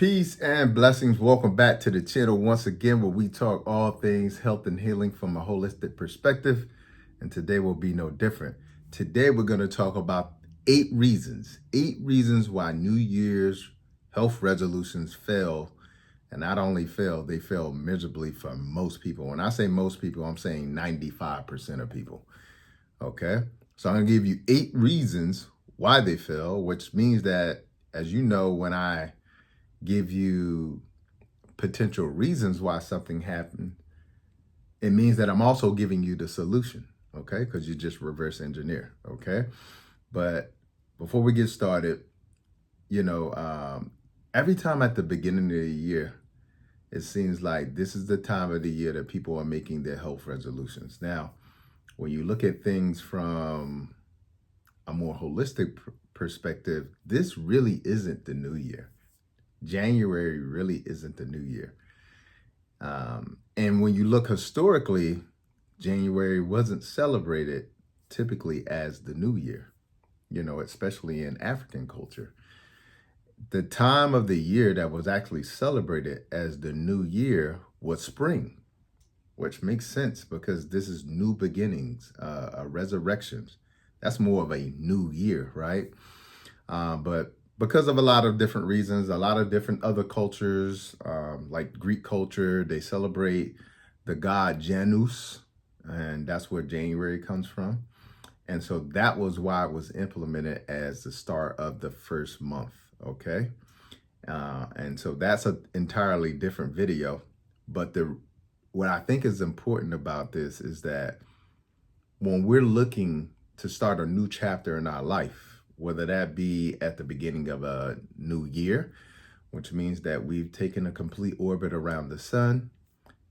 Peace and blessings. Welcome back to the channel once again, where we talk all things health and healing from a holistic perspective. And today will be no different. Today we're going to talk about 8 reasons why New Year's health resolutions fail. And not only fail, they fail miserably for most people. When I say most people, I'm saying 95% of people. Okay. So I'm going to give you 8 reasons why they fail, which means that, as you know, when I give you potential reasons why something happened, it means that I'm also giving you the solution, okay? Because you just reverse engineer, okay? But before we get started, every time at the beginning of the year, it seems like this is the time of the year that people are making their health resolutions. Now, when you look at things from a more holistic perspective, this really isn't the new year. January really isn't the new year. And when you look historically, January wasn't celebrated typically as the new year, especially in African culture. The time of the year that was actually celebrated as the new year was spring, which makes sense because this is new beginnings, resurrections. That's more of a new year, right? But because of a lot of different reasons, a lot of different other cultures, like Greek culture, they celebrate the god Janus, and that's where January comes from. And so that was why it was implemented as the start of the first month, okay? And so that's an entirely different video. But what I think is important about this is that when we're looking to start a new chapter in our life, whether that be at the beginning of a new year, which means that we've taken a complete orbit around the sun,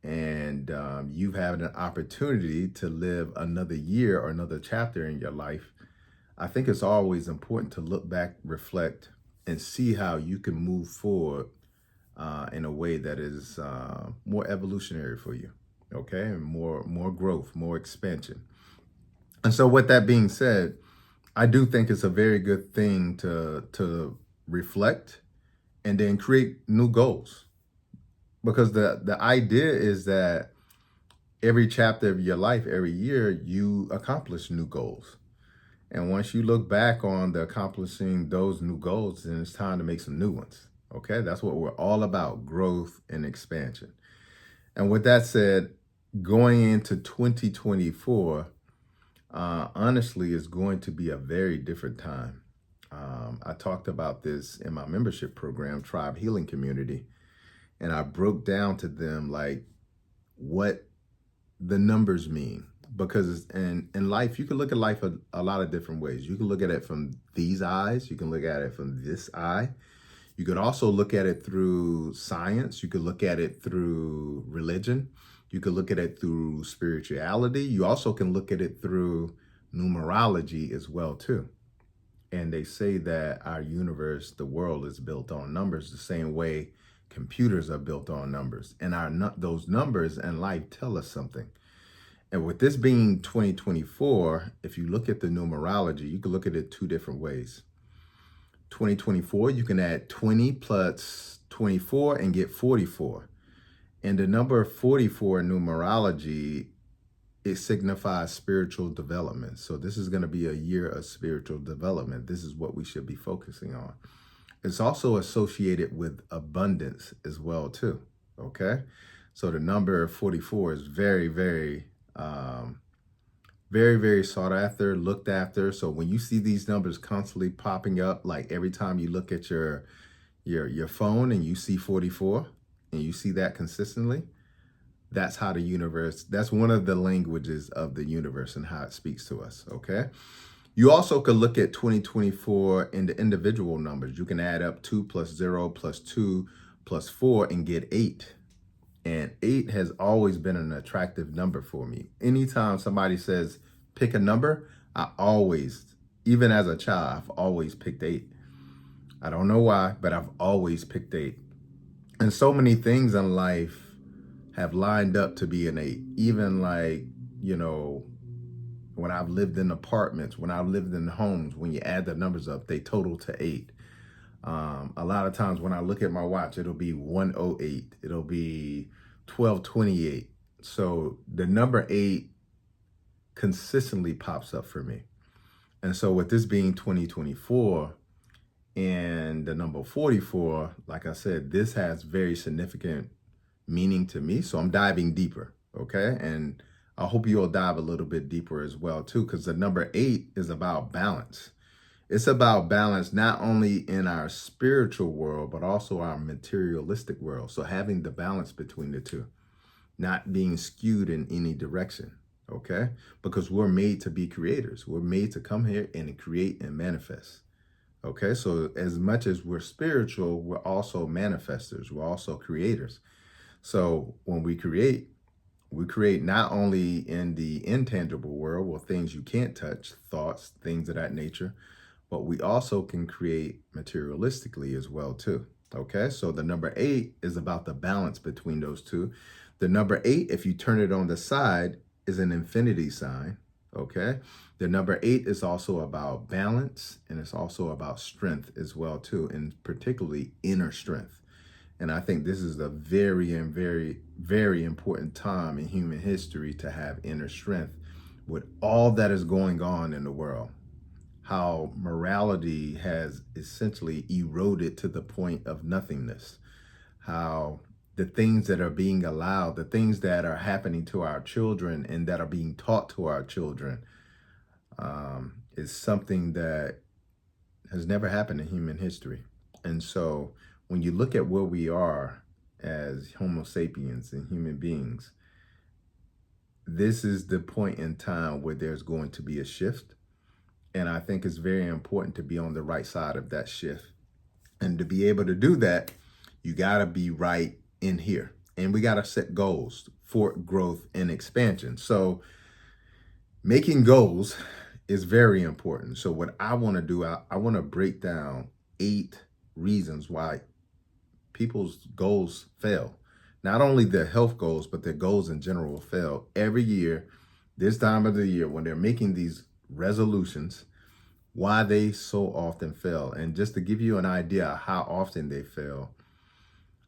and you've had an opportunity to live another year or another chapter in your life, I think it's always important to look back, reflect, and see how you can move forward in a way that is more evolutionary for you, okay? And more growth, more expansion. And so with that being said, I do think it's a very good thing to reflect and then create new goals. Because the idea is that every chapter of your life, every year, you accomplish new goals. And once you look back on the accomplishing those new goals, then it's time to make some new ones. Okay, that's what we're all about, growth and expansion. And with that said, going into 2024, honestly, is going to be a very different time. I talked about this in my membership program, Tribe Healing Community, and I broke down to them like what the numbers mean. Because in life, you can look at life a lot of different ways. You can look at it from these eyes. You can look at it from this eye. You could also look at it through science. You could look at it through religion. You could look at it through spirituality. You also can look at it through numerology as well, too. And they say that our universe, the world, is built on numbers the same way computers are built on numbers. And those numbers in life tell us something. And with this being 2024, if you look at the numerology, you can look at it 2 different ways. 2024, you can add 20 plus 24 and get 44. And the number 44 in numerology, it signifies spiritual development. So this is going to be a year of spiritual development. This is what we should be focusing on. It's also associated with abundance as well, too. Okay. So the number 44 is very, very, very, very sought after, looked after. So when you see these numbers constantly popping up, like every time you look at your phone and you see 44 and you see that consistently, that's how the universe, that's one of the languages of the universe and how it speaks to us, okay? You also could look at 2024 in the individual numbers. You can add up 2 plus 0 plus 2 plus 4 and get 8. And 8 has always been an attractive number for me. Anytime somebody says, pick a number, I always, even as a child, I've always picked 8. I don't know why, but I've always picked 8. And so many things in life have lined up to be an 8. Even like, when I've lived in apartments, when I've lived in homes, when you add the numbers up, they total to 8. A lot of times when I look at my watch, it'll be 1:08. It'll be 12:28. So the number 8 consistently pops up for me. And so with this being 2024 and the number 44, like I said, this has very significant meaning to me. So I'm diving deeper. Okay. And I hope you'll dive a little bit deeper as well, too, because the number 8 is about balance. It's about balance, not only in our spiritual world, but also our materialistic world. So having the balance between the two, not being skewed in any direction. Okay. Because we're made to be creators. We're made to come here and create and manifest. Okay. So as much as we're spiritual, we're also manifestors. We're also creators. So when we create not only in the intangible world, well, things you can't touch, thoughts, things of that nature, but we also can create materialistically as well too. Okay, so the number 8 is about the balance between those two. The number 8, if you turn it on the side, is an infinity sign. Okay, the number 8 is also about balance, and it's also about strength as well too, and particularly inner strength. And I think this is a very and very, very important time in human history to have inner strength with all that is going on in the world. How morality has essentially eroded to the point of nothingness. How the things that are being allowed, the things that are happening to our children and that are being taught to our children is something that has never happened in human history. And so when you look at where we are as Homo sapiens and human beings, this is the point in time where there's going to be a shift. And I think it's very important to be on the right side of that shift. And to be able to do that, you got to be right in here. And we got to set goals for growth and expansion. So making goals is very important. So what I want to do, I want to break down 8 reasons why people's goals fail. Not only their health goals, but their goals in general fail every year. This time of the year, when they're making these resolutions, why they so often fail. And just to give you an idea of how often they fail,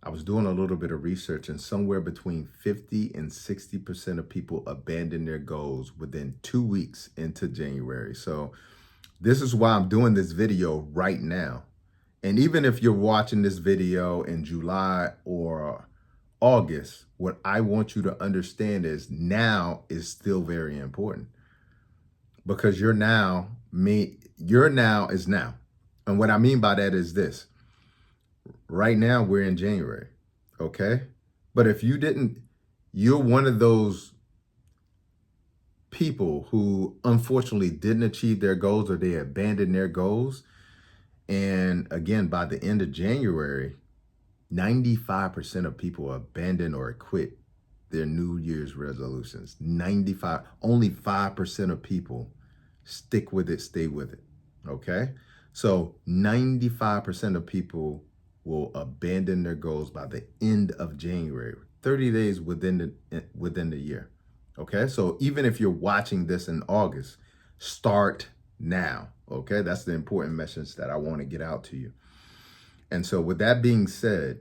I was doing a little bit of research, and somewhere between 50 and 60% of people abandon their goals within 2 weeks into January. So this is why I'm doing this video right now. And even if you're watching this video in July or August, what I want you to understand is now is still very important, because your now is now. And what I mean by that is this. Right now we're in January, okay? But if you're one of those people who unfortunately didn't achieve their goals, or they abandoned their goals. And again, by the end of January, 95% of people abandon or quit their New Year's resolutions. 95, only 5% of people stick with it, stay with it. Okay. So 95% of people will abandon their goals by the end of January, 30 days within the year. Okay. So even if you're watching this in August, start now. Okay. That's the important message that I want to get out to you. And so with that being said,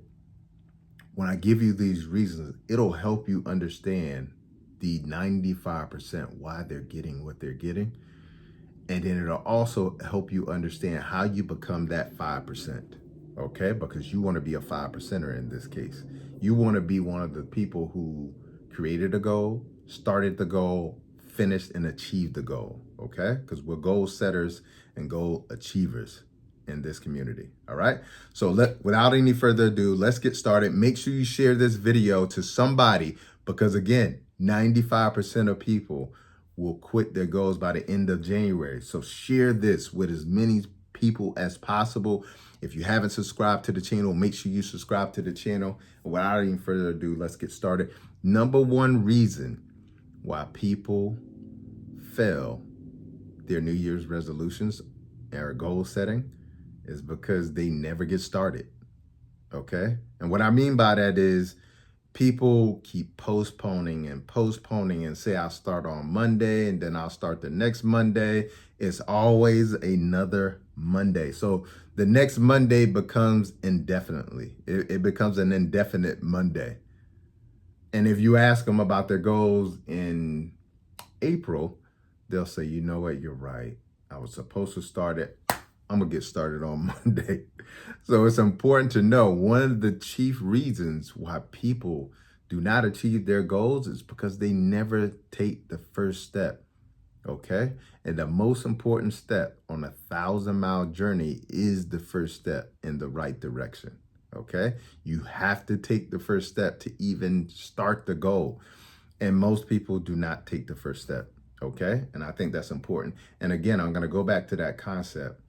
when I give you these reasons, it'll help you understand the 95% why they're getting what they're getting. And then it'll also help you understand how you become that 5%. Okay? Because you want to be a 5%er in this case. You want to be one of the people who created a goal, started the goal, finished and achieved the goal. Okay? Because we're goal setters and goal achievers in this community. All right. So without any further ado, let's get started. Make sure you share this video to somebody, because again, 95% of people will quit their goals by the end of January. So share this with as many people as possible. If you haven't subscribed to the channel, make sure you subscribe to the channel. And without any further ado, let's get started. Number one reason why people fail their New Year's resolutions or goal setting is because they never get started. Okay. And what I mean by that is people keep postponing and say, I'll start on Monday and then I'll start the next Monday. It's always another Monday. So the next Monday becomes indefinitely. It becomes an indefinite Monday. And if you ask them about their goals in April, they'll say, you know what, you're right. I was supposed to start it. I'm going to get started on Monday. So it's important to know one of the chief reasons why people do not achieve their goals is because they never take the first step. Okay. And the most important step on a 1,000-mile journey is the first step in the right direction. Okay. You have to take the first step to even start the goal. And most people do not take the first step. Okay. And I think that's important. And again, I'm going to go back to that concept.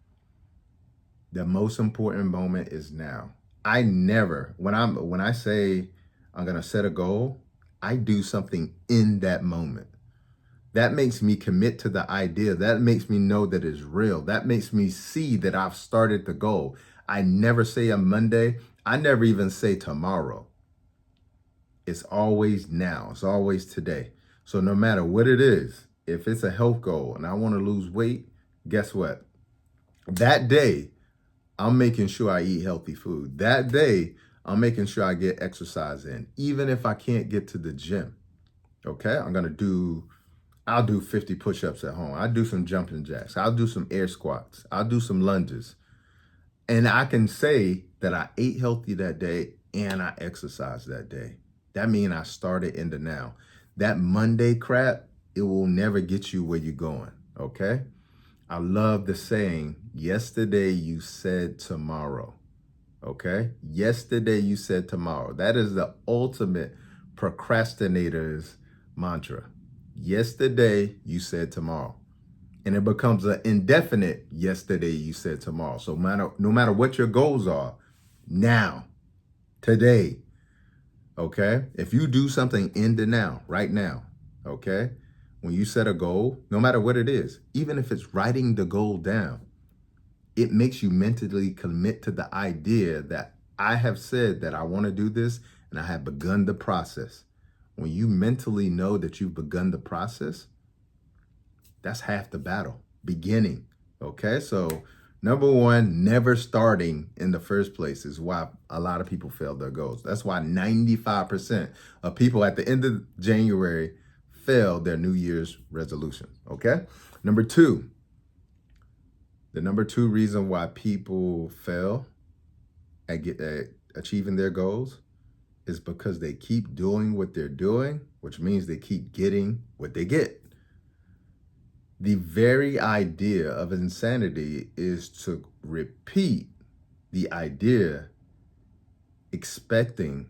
The most important moment is now. I never, when I say I'm going to set a goal, I do something in that moment. That makes me commit to the idea. That makes me know that it's real. That makes me see that I've started the goal. I never say a Monday. I never even say tomorrow. It's always now. It's always today. So no matter what it is, if it's a health goal and I want to lose weight, guess what? That day, I'm making sure I eat healthy food. That day, I'm making sure I get exercise in, even if I can't get to the gym. Okay, I'll do 50 push-ups at home. I'll do some jumping jacks. I'll do some air squats. I'll do some lunges. And I can say that I ate healthy that day and I exercised that day. That means I started in the now. That Monday crap, it will never get you where you're going, okay? I love the saying, yesterday you said tomorrow, okay? Yesterday you said tomorrow. That is the ultimate procrastinator's mantra. Yesterday you said tomorrow. And it becomes an indefinite yesterday you said tomorrow. So no matter what your goals are, now, today, okay? If you do something in the now, right now, okay? When you set a goal, no matter what it is, even if it's writing the goal down, it makes you mentally commit to the idea that I have said that I want to do this and I have begun the process. When you mentally know that you've begun the process, that's half the battle, beginning. Okay, so number one, never starting in the first place is why a lot of people fail their goals. That's why 95% of people at the end of January fail their New Year's resolution. Okay, the number two reason why people fail at achieving their goals is because they keep doing what they're doing, which means they keep getting what they get. The very idea of insanity is to repeat the idea expecting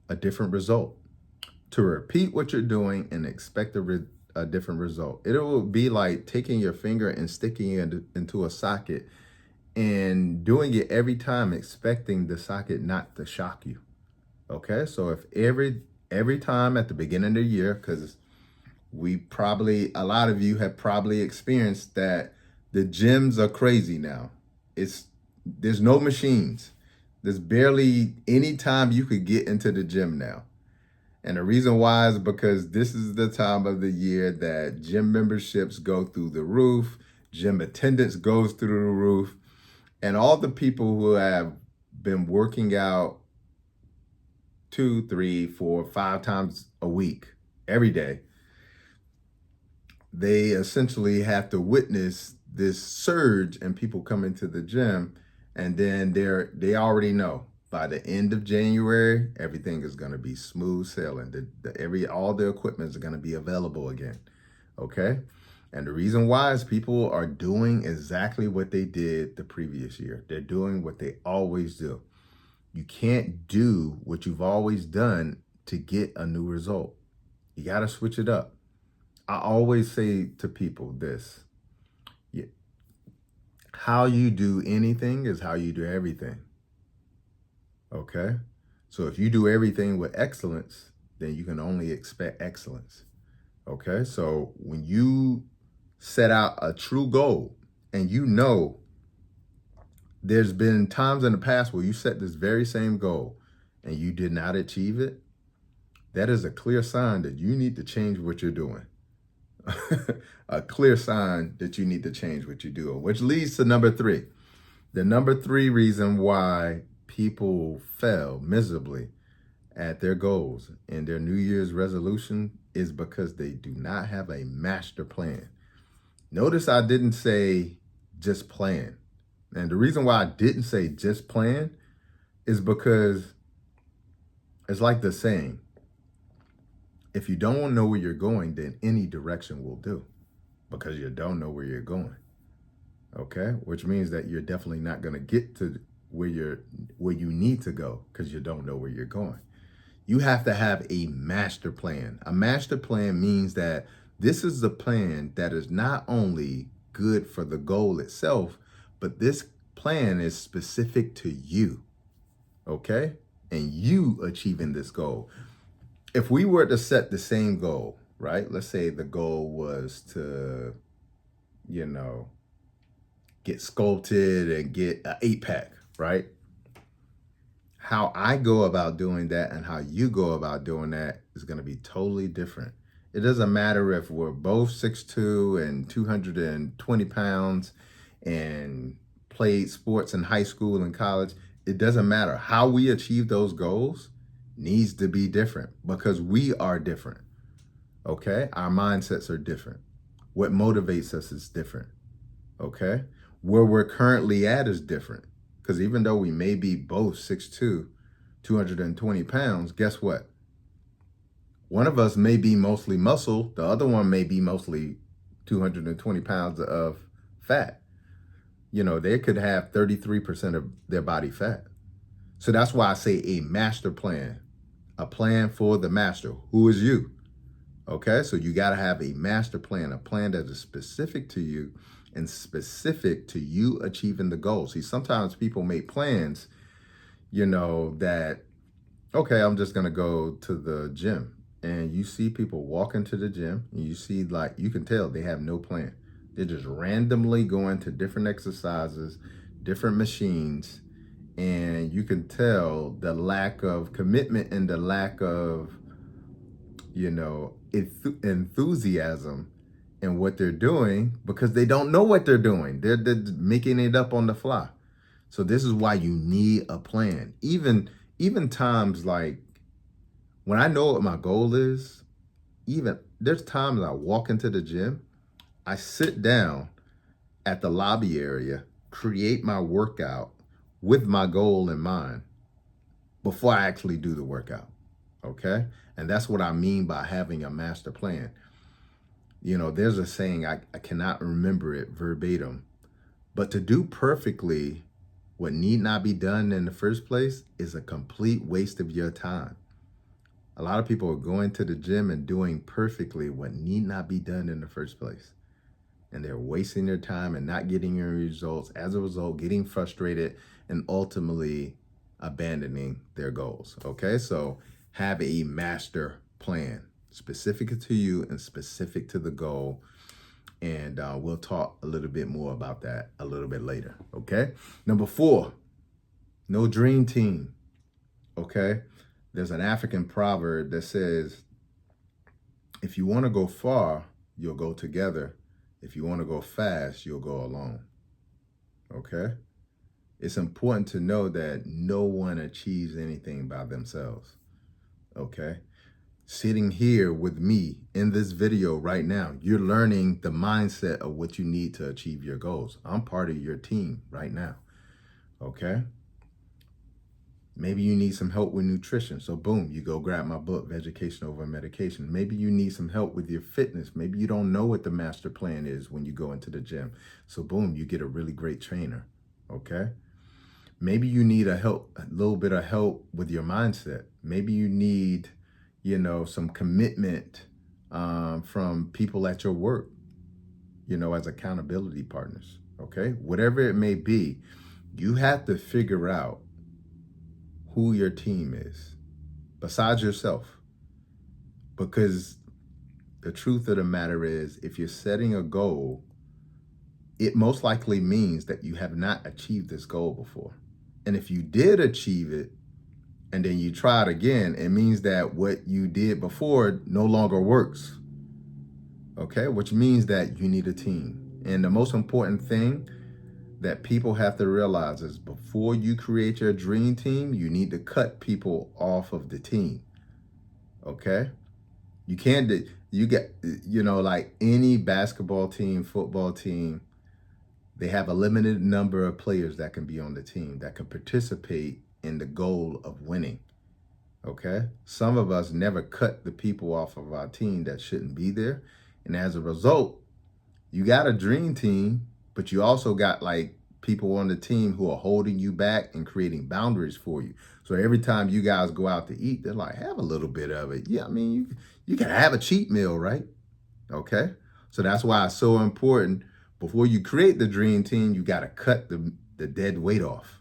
a different result. To repeat what you're doing and expect a different result. It will be like taking your finger and sticking it into a socket and doing it every time expecting the socket not to shock you. Okay, so if every time at the beginning of the year, because a lot of you have probably experienced that the gyms are crazy now. There's no machines. There's barely any time you could get into the gym now. And the reason why is because this is the time of the year that gym memberships go through the roof, gym attendance goes through the roof, and all the people who have been working out 2, 3, 4, 5 times a week, every day, they essentially have to witness this surge and people coming to the gym, and then they already know by the end of January everything is going to be smooth sailing. All the equipment is going to be available again. Okay, and the reason why is people are doing exactly what they did the previous year. They're doing what they always do. You can't do what you've always done to get a new result. You got to switch it up. I always say to people this: how you do anything is how you do everything. Okay? So if you do everything with excellence, then you can only expect excellence. Okay? So when you set out a true goal and you know there's been times in the past where you set this very same goal and you did not achieve it, that is a clear sign that you need to change what you're doing. A clear sign that you need to change what you're doing, which leads to number three. The number three reason why people fail miserably at their goals and their New Year's resolution is because they do not have a master plan. Notice I didn't say just plan. And the reason why I didn't say just plan is because it's like the saying, if you don't know where you're going, then any direction will do because you don't know where you're going. Okay? Which means that you're definitely not going to get to where you need to go because you don't know where you're going. You have to have a master plan. A master plan means that this is the plan that is not only good for the goal itself, but this plan is specific to you, okay? And you achieving this goal. If we were to set the same goal, right? Let's say the goal was to, you know, get sculpted and get an 8-pack, right? How I go about doing that and how you go about doing that is going to be totally different. It doesn't matter if we're both 6'2" and 220 pounds and played sports in high school and college. It doesn't matter. How we achieve those goals needs to be different because we are different. Okay? Our mindsets are different. What motivates us is different. Okay? Where we're currently at is different. Because even though we may be both 6'2", 220 pounds, guess what? One of us may be mostly muscle. The other one may be mostly 220 pounds of fat. You know, they could have 33% of their body fat. So that's why I say a master plan, a plan for the master, who is you. Okay, so you got to have a master plan, a plan that is specific to you and specific to you achieving the goal. See, sometimes people make plans, you know, that, okay, I'm just going to go to the gym. And you see people walk into the gym and you see, like, you can tell they have no plan. They're just randomly going to different exercises, different machines, and you can tell the lack of commitment and the lack of, you know, enthusiasm in what they're doing because they don't know what they're doing. They're making it up on the fly. So this is why you need a plan. Even times like when I know what my goal is, even there's times I walk into the gym, I sit down at the lobby area, create my workout with my goal in mind before I actually do the workout. Okay? And that's what I mean by having a master plan. You know, there's a saying, I cannot remember it verbatim, but to do perfectly what need not be done in the first place is a complete waste of your time. A lot of people are going to the gym and doing perfectly what need not be done in the first place. And they're wasting their time and not getting any results. As a result, getting frustrated and ultimately abandoning their goals. Okay, so have a master plan specific to you and specific to the goal. And we'll talk a little bit more about that a little bit later. Okay, number 4, no dream team. Okay, there's an African proverb that says, if you want to go far, you'll go together. If you want to go fast, you'll go alone. Okay? It's important to know that no one achieves anything by themselves. Okay? Sitting here with me in this video right now, you're learning the mindset of what you need to achieve your goals. I'm part of your team right now. Okay? Maybe you need some help with nutrition. So boom, you go grab my book, Education Over Medication. Maybe you need some help with your fitness. Maybe you don't know what the master plan is when you go into the gym. So boom, you get a really great trainer. Okay? Maybe you need a little bit of help with your mindset. Maybe you need, you know, some commitment from people at your work, you know, as accountability partners. Okay? Whatever it may be, you have to figure out who your team is besides yourself. Because the truth of the matter is, if you're setting a goal, it most likely means that you have not achieved this goal before. And if you did achieve it and then you try it again, it means that what you did before no longer works. Okay, which means that you need a team. And the most important thing that people have to realize is before you create your dream team, you need to cut people off of the team. Okay? You can't you get like any basketball team, football team, they have a limited number of players that can be on the team that can participate in the goal of winning. Okay? Some of us never cut the people off of our team that shouldn't be there. And as a result, you got a dream team, but you also got like people on the team who are holding you back and creating boundaries for you. So every time you guys go out to eat, they're like, have a little bit of it. Yeah, I mean, you can have a cheat meal, right? Okay. So that's why it's so important. Before you create the dream team, you got to cut the dead weight off.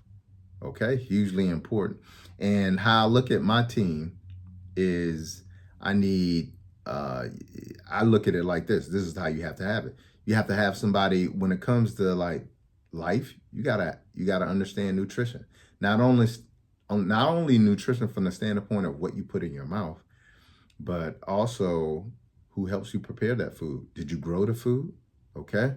Okay. Hugely important. And how I look at my team is I need uh I look at it like this. This is how you have to have it. You have to have somebody when it comes to like life, you gotta understand nutrition. Not only nutrition from the standpoint of what you put in your mouth, but also who helps you prepare that food. Did you grow the food? Okay.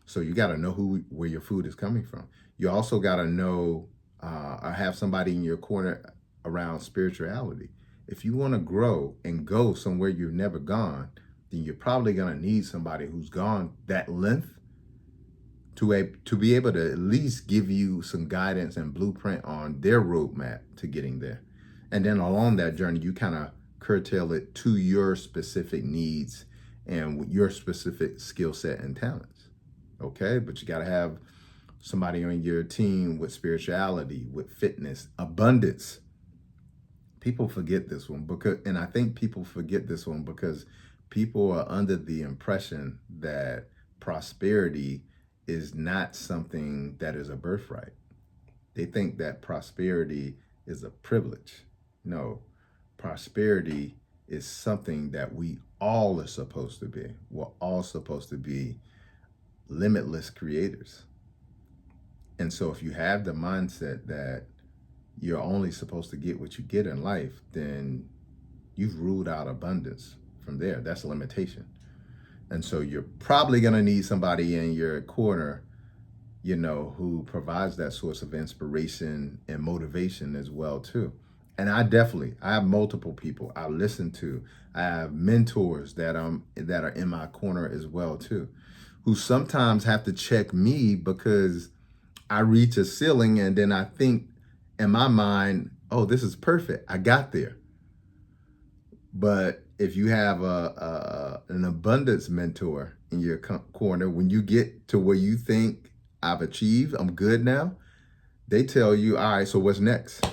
So you got to know where your food is coming from. You also got to know or have somebody in your corner around spirituality. If you want to grow and go somewhere you've never gone, then you're probably going to need somebody who's gone that length to be able to at least give you some guidance and blueprint on their roadmap to getting there. And then along that journey, you kind of curtail it to your specific needs and your specific skill set and talents. Okay, but you got to have somebody on your team with spirituality, with fitness, abundance. People forget this one and I think people forget this one because people are under the impression that prosperity is not something that is a birthright. They think that prosperity is a privilege. No, prosperity is something that we all are supposed to be. We're all supposed to be limitless creators. And so if you have the mindset that you're only supposed to get what you get in life, then you've ruled out abundance from there. That's a limitation. And so you're probably going to need somebody in your corner, who provides that source of inspiration and motivation as well too. And I have multiple people I listen to. I have mentors that are in my corner as well too, who sometimes have to check me because I reach a ceiling and then I think in my mind, oh, this is perfect. I got there. But if you have an abundance mentor in your corner, when you get to where you think I've achieved, I'm good now, they tell you, all right, so what's next?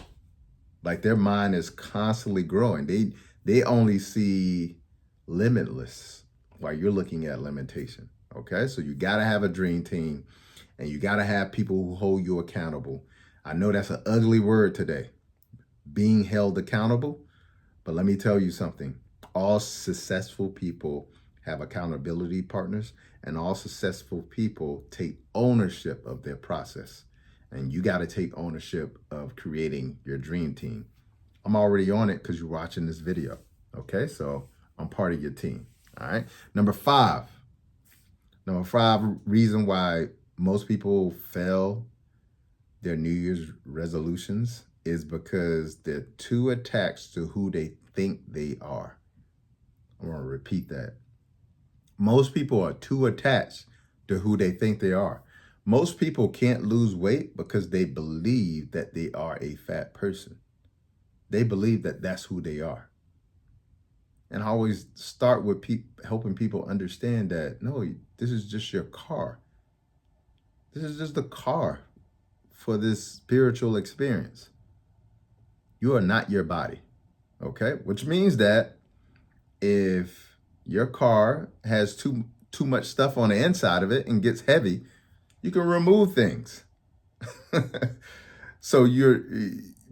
Like their mind is constantly growing. They only see limitless while you're looking at limitation. Okay, so you got to have a dream team, and you got to have people who hold you accountable. I know that's an ugly word today, being held accountable. But let me tell you something. All successful people have accountability partners, and all successful people take ownership of their process. And you got to take ownership of creating your dream team. I'm already on it because you're watching this video. Okay, so I'm part of your team. All right. Number five reason why most people fail their New Year's resolutions is because they're too attached to who they think they are. I want to repeat that. Most people are too attached to who they think they are. Most people can't lose weight because they believe that they are a fat person. They believe that that's who they are. And I always start with helping people understand that, no, this is just your car. This is just the car for this spiritual experience. You are not your body, okay? Which means that if your car has too much stuff on the inside of it and gets heavy, you can remove things. So you're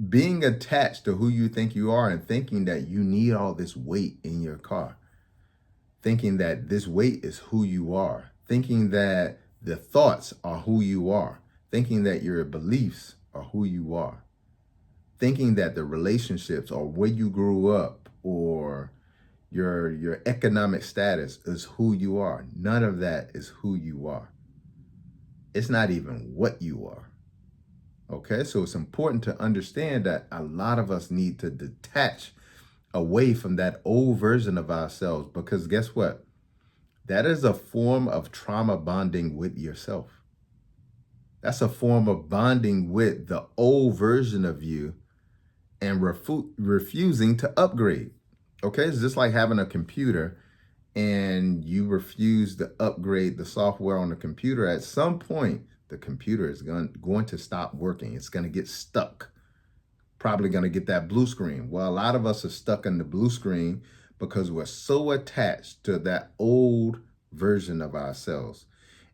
being attached to who you think you are and thinking that you need all this weight in your car, thinking that this weight is who you are, thinking that the thoughts are who you are, thinking that your beliefs are who you are, thinking that the relationships or where you grew up or your economic status is who you are. None of that is who you are. It's not even what you are. Okay, so it's important to understand that a lot of us need to detach away from that old version of ourselves, because guess what? That is a form of trauma bonding with yourself. That's a form of bonding with the old version of you and refusing to upgrade. Okay, it's just like having a computer and you refuse to upgrade the software on the computer. At some point, the computer is going to stop working. It's going to get stuck. Probably going to get that blue screen. Well, a lot of us are stuck in the blue screen because we're so attached to that old version of ourselves.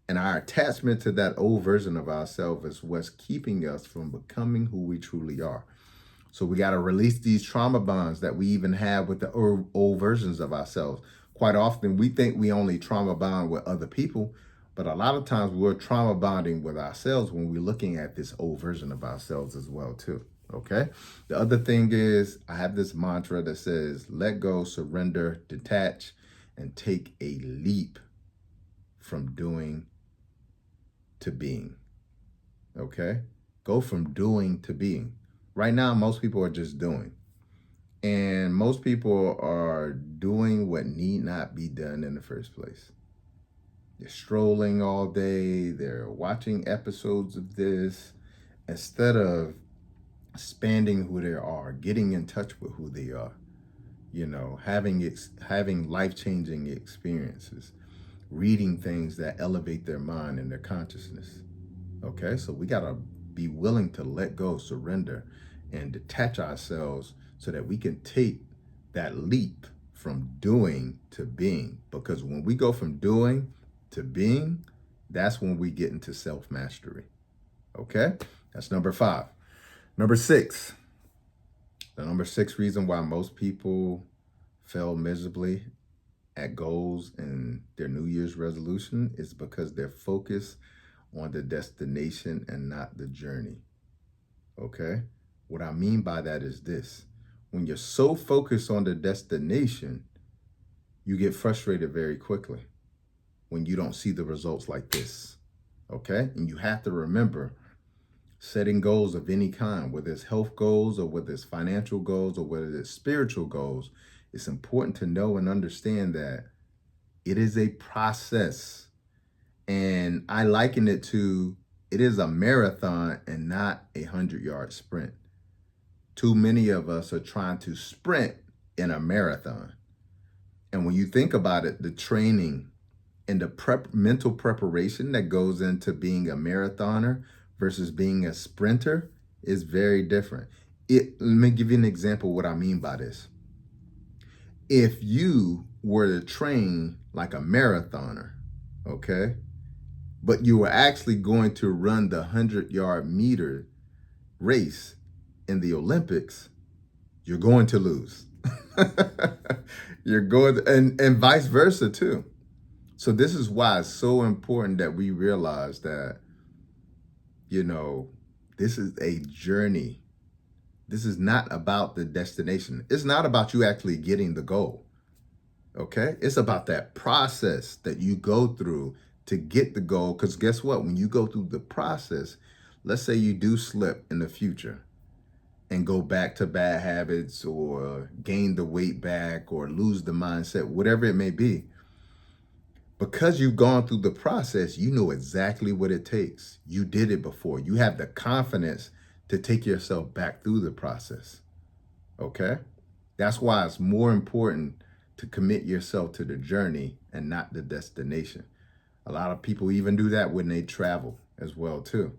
And our attachment to that old version of ourselves is what's keeping us from becoming who we truly are. So we got to release these trauma bonds that we even have with the old versions of ourselves. Quite often, we think we only trauma bond with other people, but a lot of times we're trauma bonding with ourselves when we're looking at this old version of ourselves as well, too. Okay. The other thing is, I have this mantra that says, let go, surrender, detach, and take a leap from doing to being. Okay. Go from doing to being. Right now, most people are just doing. And most people are doing what need not be done in the first place. They're strolling all day. They're watching episodes of this instead of expanding who they are, getting in touch with who they are, having life-changing experiences, reading things that elevate their mind and their consciousness. Okay, so we got to be willing to let go, surrender, and detach ourselves so that we can take that leap from doing to being. Because when we go from doing to being, that's when we get into self-mastery. Okay, that's number 5. Number 6, the number 6 reason why most people fail miserably at goals and their New Year's resolution is because they're focused on the destination and not the journey. Okay? What I mean by that is this. When you're so focused on the destination, you get frustrated very quickly when you don't see the results like this. Okay? And you have to remember, setting goals of any kind, whether it's health goals or whether it's financial goals or whether it's spiritual goals, it's important to know and understand that it is a process. And I liken it to, it is a marathon and not a 100-yard sprint. Too many of us are trying to sprint in a marathon. And when you think about it, the training and the mental preparation that goes into being a marathoner versus being a sprinter is very different. Let me give you an example of what I mean by this. If you were to train like a marathoner, okay, but you were actually going to run the 100-yard meter race in the Olympics, you're going to lose. You're going to, and vice versa too. So this is why it's so important that we realize that, this is a journey. This is not about the destination. It's not about you actually getting the goal. Okay? It's about that process that you go through to get the goal. Because guess what? When you go through the process, let's say you do slip in the future and go back to bad habits or gain the weight back or lose the mindset, whatever it may be. Because you've gone through the process, you know exactly what it takes. You did it before. You have the confidence to take yourself back through the process. Okay? That's why it's more important to commit yourself to the journey and not the destination. A lot of people even do that when they travel as well too.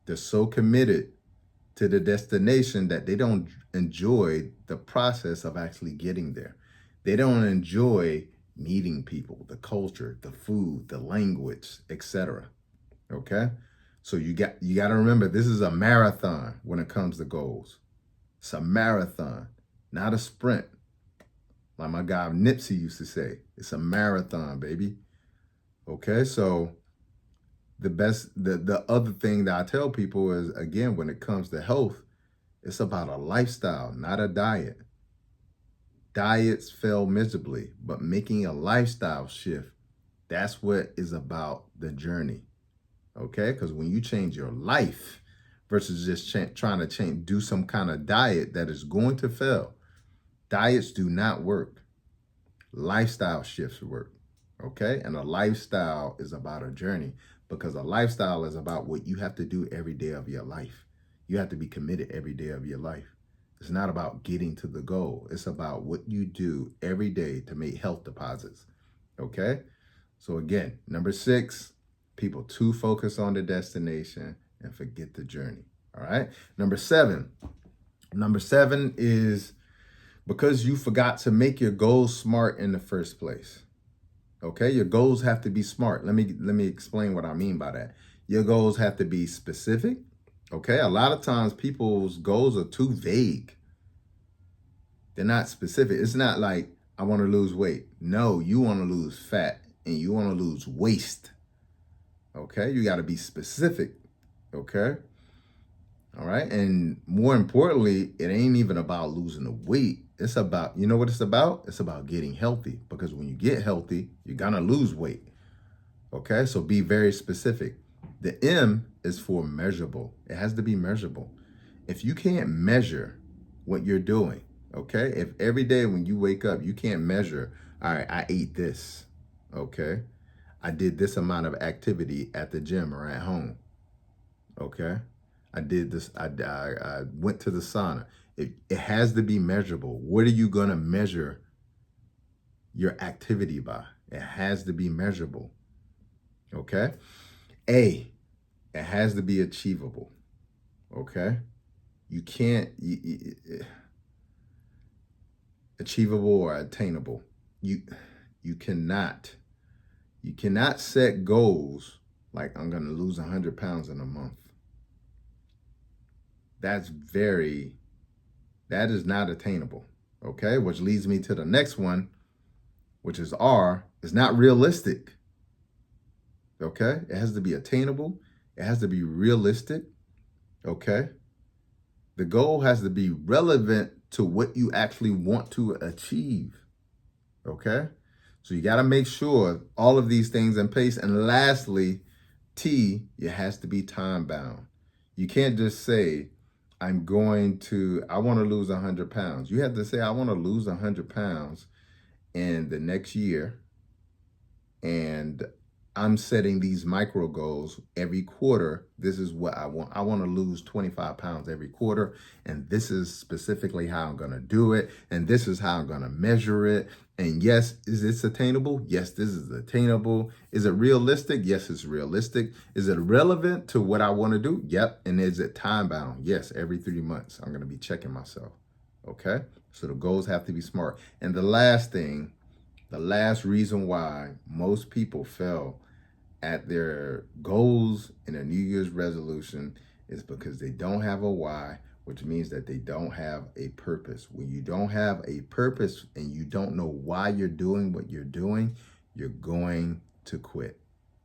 They're so committed to the destination that they don't enjoy the process of actually getting there. They don't enjoy meeting people, the culture, the food, the language, etc. Okay? So you got to remember, this is a marathon when it comes to goals. It's a marathon, not a sprint. Like my guy Nipsey used to say, it's a marathon, baby. Okay? So the other thing that I tell people is, again, when it comes to health, it's about a lifestyle, not a diet. diets fail miserably, but making a lifestyle shift, that's what is about the journey. Okay, because when you change your life versus just trying to do some kind of diet that is going to fail, diets do not work. Lifestyle shifts work. Okay, and a lifestyle is about a journey, because a lifestyle is about what you have to do every day of your life. You have to be committed every day of your life. It's not about getting to the goal. It's about what you do every day to make health deposits. Okay, so again, number 6, people too focus on the destination and forget the journey. All right. Number 7. Number 7 is because you forgot to make your goals smart in the first place. Okay, your goals have to be smart. Let me explain what I mean by that. Your goals have to be specific. Okay, a lot of times people's goals are too vague. They're not specific. It's not like I want to lose weight. No, you want to lose fat and you want to lose waste. Okay, you got to be specific. Okay. All right. And more importantly, it ain't even about losing the weight. It's about, you know what it's about? It's about getting healthy, because when you get healthy, you're going to lose weight. Okay. So be very specific. The M is for measurable. It has to be measurable. If you can't measure what you're doing, okay, if every day when you wake up, you can't measure, all right, I ate this. Okay. I did this amount of activity at the gym or at home. Okay. I did this. I went to the sauna. It has to be measurable. What are you going to measure your activity by? It has to be measurable. Okay. A, it has to be achievable. Okay. You can't, achievable or attainable. You cannot set goals like I'm going to lose 100 pounds in a month. That is not attainable. Okay, which leads me to the next one, which is R, is not realistic. Okay, it has to be attainable. It has to be realistic. Okay, the goal has to be relevant to what you actually want to achieve. Okay, so you got to make sure all of these things in place. And lastly, T, it has to be time bound. You can't just say, I want to lose 100 pounds. You have to say, I want to lose 100 pounds in the next year. And I'm setting these micro goals every quarter. This is what I want. I want to lose 25 pounds every quarter. And this is specifically how I'm going to do it. And this is how I'm going to measure it. And yes, is this attainable? Yes, this is attainable. Is it realistic? Yes, it's realistic. Is it relevant to what I want to do? Yep. And is it time bound? Yes, every 3 months, I'm going to be checking myself. Okay. So the goals have to be smart. And the last reason why most people fail at their goals in a New Year's resolution is because they don't have a why, which means that they don't have a purpose. When you don't have a purpose and you don't know why you're doing what you're doing, you're going to quit.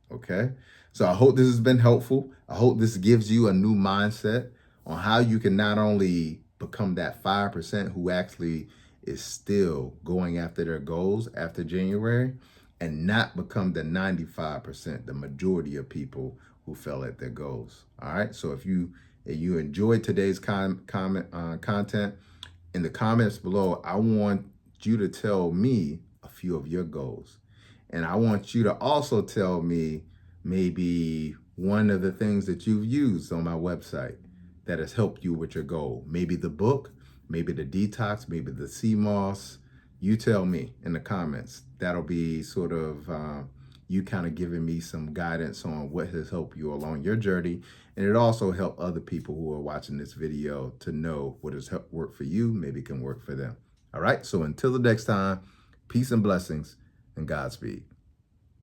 Okay? So I hope this has been helpful. I hope this gives you a new mindset on how you can not only become that 5% who actually is still going after their goals after January, and not become the 95%, the majority of people who fell at their goals. All right. So if you enjoyed today's content, in the comments below, I want you to tell me a few of your goals. And I want you to also tell me maybe one of the things that you've used on my website that has helped you with your goal. Maybe the book, maybe the detox, maybe the CMOS. You tell me in the comments. That'll be sort of you kind of giving me some guidance on what has helped you along your journey. And it also helped other people who are watching this video to know what has helped work for you, maybe can work for them. All right. So until the next time, peace and blessings and Godspeed.